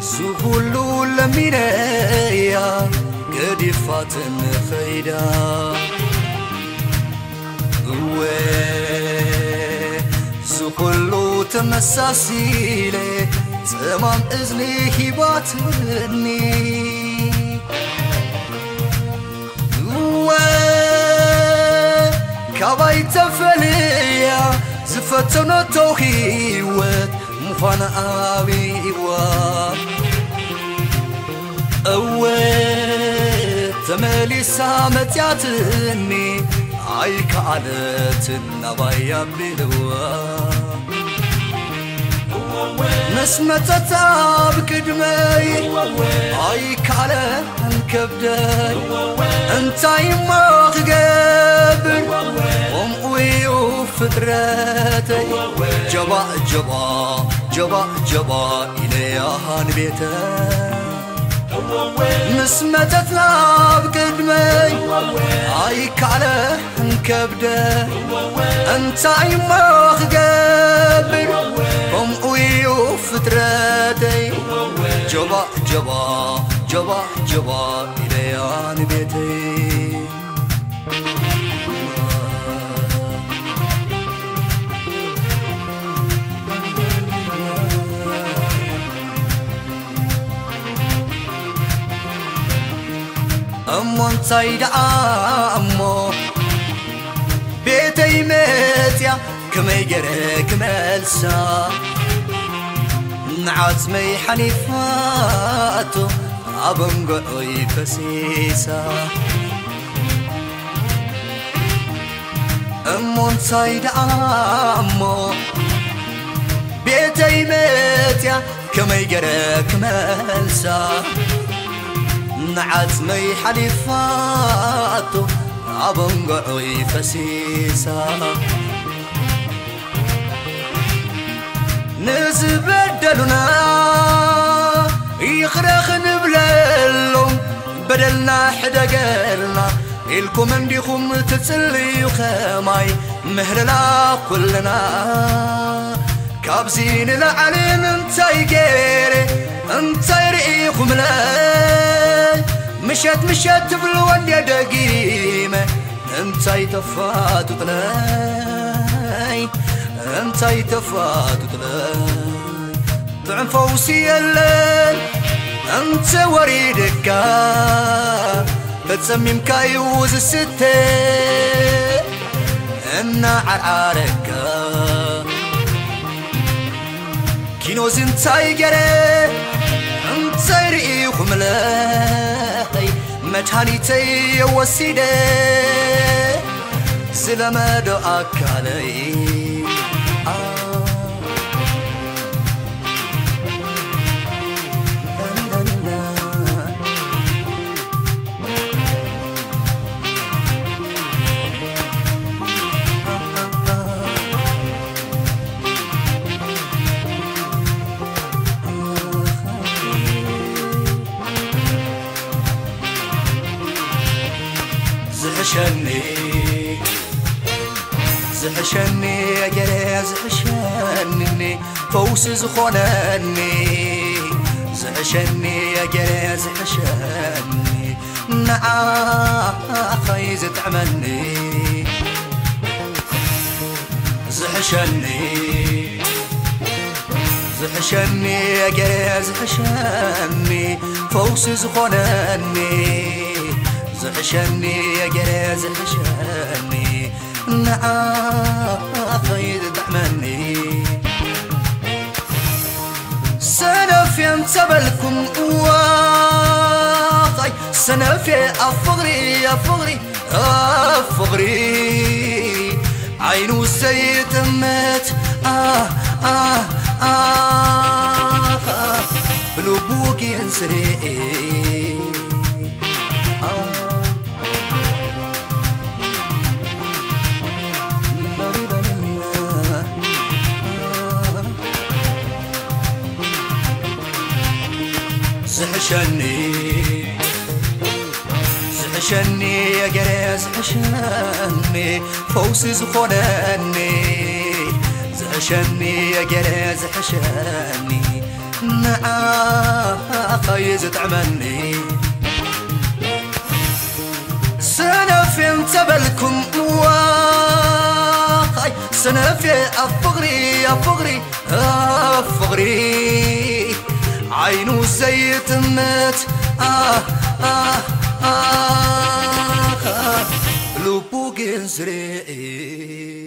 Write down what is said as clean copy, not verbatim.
سهولو لمينيا قديفات خيدا سهولو تمساسيلي تمام إذني هباتني كاباي تفليا زفتنا توهيوت مفانا أبيوات تمالي سامت ياتني عيك عادت النبايا بلوا نسمة تتاب كدمي عيك على انكبدي انتاي ما تقبل ومقوي وفطرتي جبا جبا جبا جبا إليها بيتي نسمتتنا بقدمي عيك على انكبدي انت ما تقبل قمقوي وفترتي جبا جبا جبا جبا إليان بيتي أمو انتايد أمو بيتي ميتيا كما يقريك ملسا نعزمي حنيفاتو أبنقعي فسيسا أمو انتايد أمو بيتي ميتيا كما يقريك ملسا نعزمي حليفاتو عبنقعي فسيسا نزبدلنا يخرخ نبللهم بدلنا حدا قالنا إلكم عندكم تتسلي وخماي مهرلا كلنا كابزين العلم انتاي قيري انتاي رئيكم لاي مشت تفلون يا دقيمة انتاي تفات وطلاي انتاي تفات وطلاي طعم فوسي الليل انت وريدك بتسمي مكايوز الستة انا عرعارك كينوز انتاي قري انتاي رئيكم لاي مجهانيتي وسيدي سلام دعاك علي زحشني يا جري زحشني فوس زخونني زحشني يا جري زحشني نعاخي زتعملني زحشني يا جري زحشني فوس زخونني زحشني يا جري زحشني نعاخي دعمني سنفي انتبلكم واقعي سنفي أفغري أفغري أفغري عينو الزيت مات بلوبوك ينسري زحشني زحشني يا جري زحشني فوسي زخونني زحشني يا جري زحشني نعاقي زتعملني سنفي انتبلكم واقعي سنفي أفغري أفغري أفغري عينو زي تمت لو بوغين زري